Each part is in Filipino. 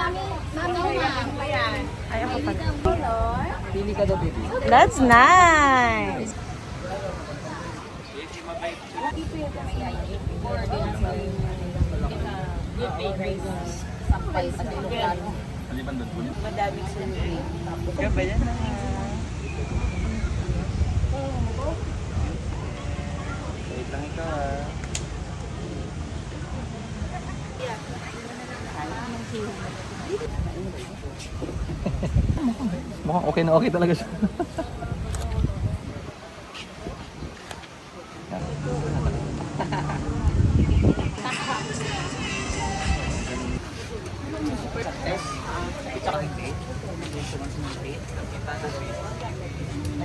Ay, ako pala. Pili ka daw, baby. That's nice. Madaming sumili. Kaya ba yan? Wait lang ikaw ah. Mukhang okay na okay talaga siya.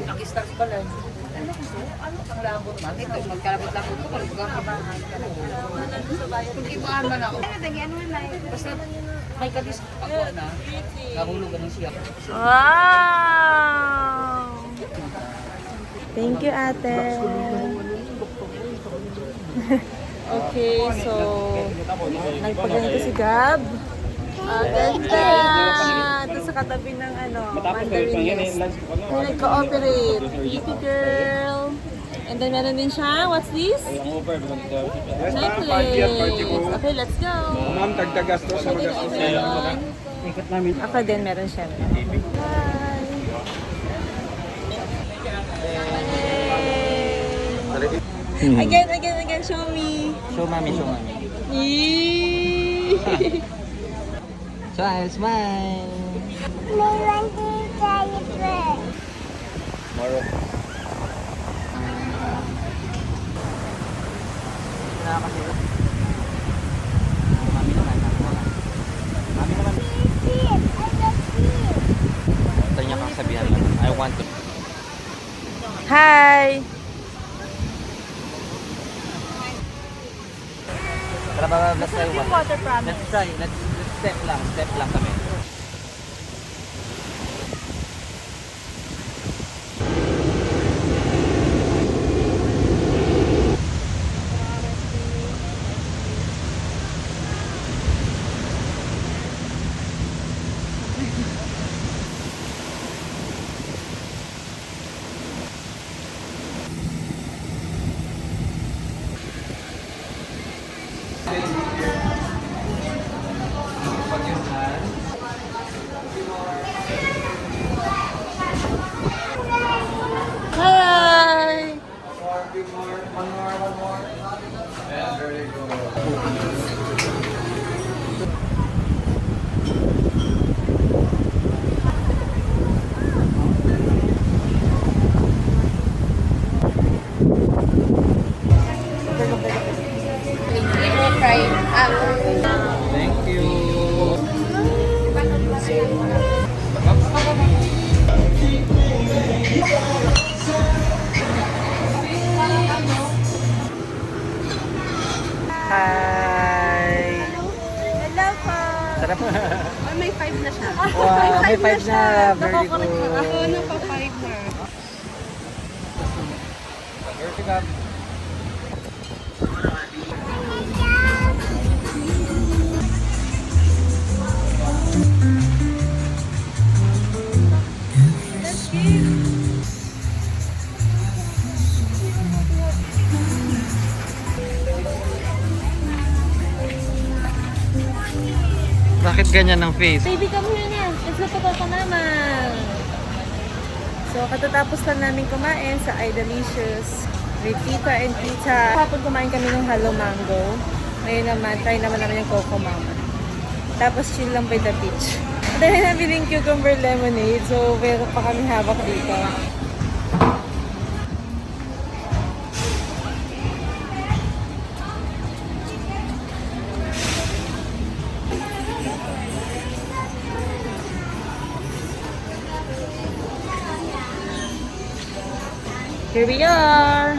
Nag-stars pala. Ano kasi? Ano ang labot man? Ito, magkalabot-labot ko. Magkakabahan ka na. Kung ibahan man ako. Basta may kadis ako na. Nahulugan ng siya. Wow! Thank you, ate. Okay, so nagpaganito si Gab. Ganda! Ito sa katabi ng Mandarines. Nag-cooperate. Beauty girl. And then meron din siya. What's this? Necklace. Okay, let's go. Ma'am, tagtagastos sa magastos. Ikot namin. Ako din, meron siya. Again, show me. Show mami, show mami. Yee! Smile, smile. Moro. Nakakasira. Mami naman, mami naman. Ito niya kang sabihan lang. I want to. Hi! Tara ba, let's try one. Water promise. Let's try, let's step lang kami. Hi! One more. Yeah, very good. Thank you. Hi! Hello po! Sarap. Oh, may 5 na siya. Wow, may 5 na. Very good. Ako napa 5 na. Very good. Bakit ganyan ang face? Baby, come here na. Let's go to Coco Mama. So, katatapos lang namin kumain sa iDelicious with Tita and Tita. Hapon kumain kami ng Hello Mango. Ngayon naman, try naman namin yung Coco Mama. Tapos chill lang by the beach. Dahil nabiling cucumber lemonade, so meron pa kami habak dito. Here we are!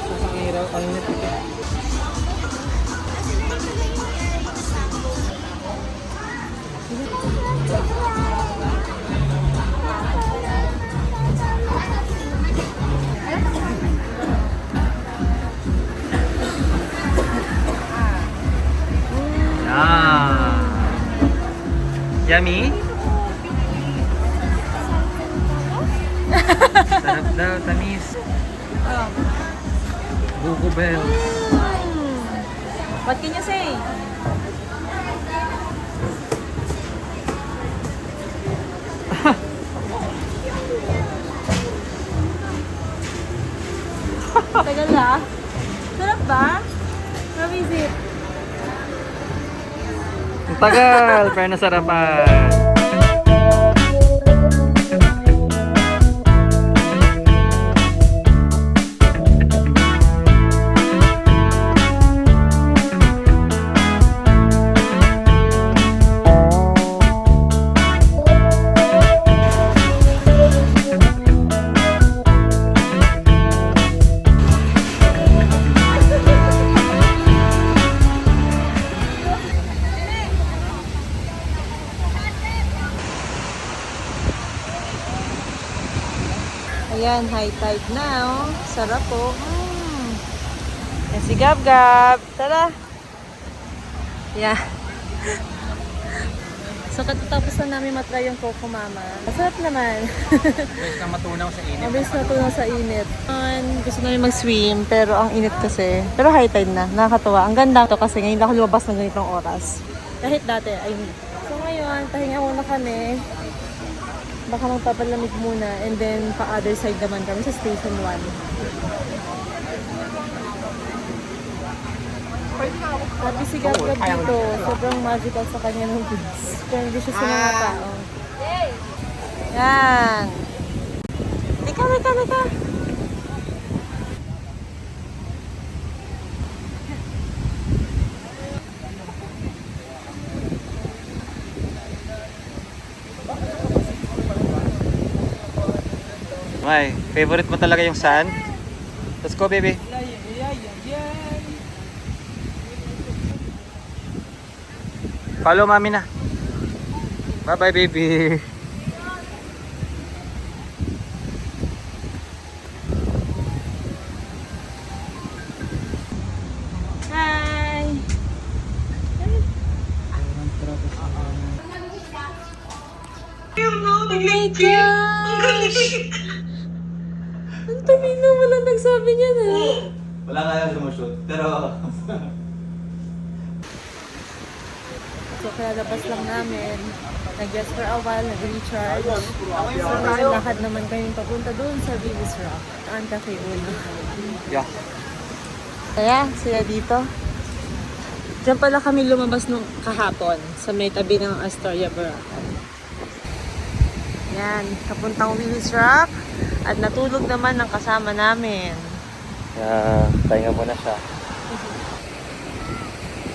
Ang hirap, ang init ito. Yeah. Yummy? Sarap daw, tamis. Oh. Buko Bell. What can you say? Tagal na. Sarap ba? How is it? Ang tagal, pero nasarapan. Ayan, high tide na, oh. Sarap, oh. Yan si Gab Gab. Tara. Yeah. So, katatapos na namin matry yung Coco Mama. Masarap naman. Mabilis na matunaw sa init. Mabilis na tunaw sa init. Gusto namin mag-swim, pero ang init kasi. Pero high tide na. Nakakatuwa. Ang ganda to kasi ngayon lang ako lumabas ng ganitong oras. Kahit dati, ay hindi. So, ngayon, pahinga muna kami. Baka magpapalamig muna. And then, pa-other side naman kami sa Station 1. Happy si Gab Gab dito. Sobrang magical sa kanya ng kids. Friendly siya sa mga tao. Yan. Lika, lika, lika. May, favorite mo talaga yung sand? Let's go, baby. Follow mami na. Bye-bye, baby. Hi! Oh my gosh! Ang tabi na, wala nagsabi niya na. Wala nga yung sumushoot, pero... So, kaya labas lang namin. Nag-rest for a while, nag-recharge. So, lakad naman kami papunta doon sa Venus Rock. Ang Cafe Uno. Yeah. Kaya, sila dito. Diyan pala kami lumabas nung kahapon sa may tabi ng Astoria, Boracay. Yan, kapuntang Venus Rock. At natulog naman ng kasama namin. Yeah, pahinga muna siya.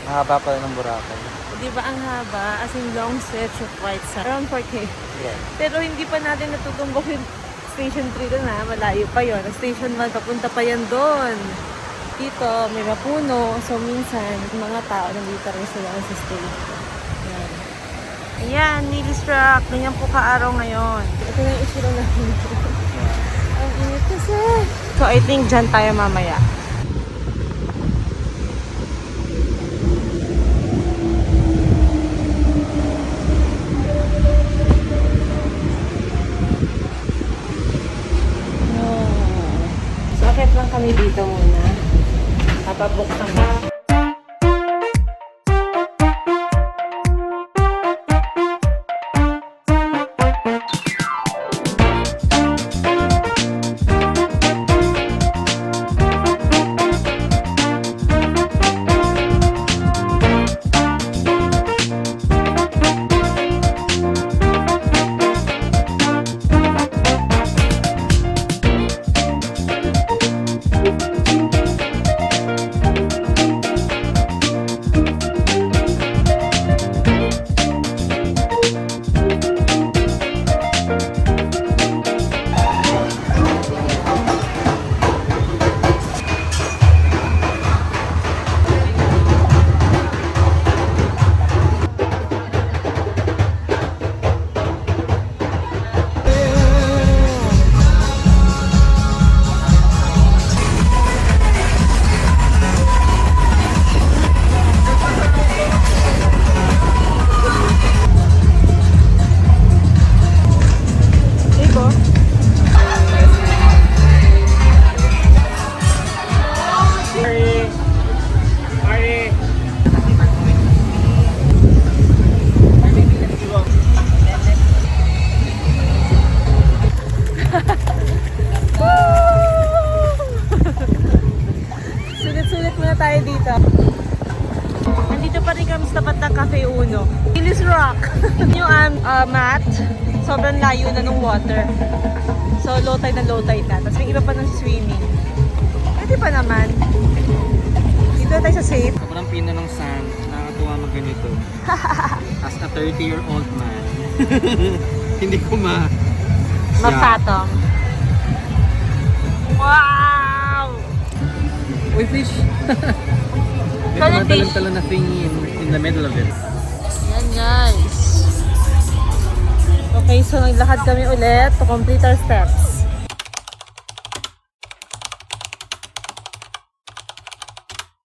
Mahaba pala ng Boracay. Di ba ang haba? As in long stretch of white sand. Around 4K. Yeah. Pero hindi pa natin natutumbok yung Station 3 doon ha. Malayo pa yon. Station 1, papunta pa yan doon. Dito, may mapuno. So, minsan, mga tao nandito rin sila sa station. Yan. Ayan, Nilis Rock. Ganyan po ka-araw ngayon. Ito na yung issue namin. Ang init kasi. So, I think dyan tayo mamaya. So, akit lang kami dito muna. Papabok kami. Dumating kami sa tapat ng Cafe Uno. Hills Rock. Yung mat, sobrang layo na ng water. So, low tide na low tide na. Tapos may iba pa ng swimming. Pwede pa naman. Dito tayo sa safe. Sobrang pino ng sand. Nakakatuwa mag ganito. As a 30-year-old man. Hindi ko Mapatong. Wow! Uy, fish! May Talon fish. tumatalon-talon na thing in the middle of it. Yan guys. Okay, so naglakad kami ulit to complete our steps.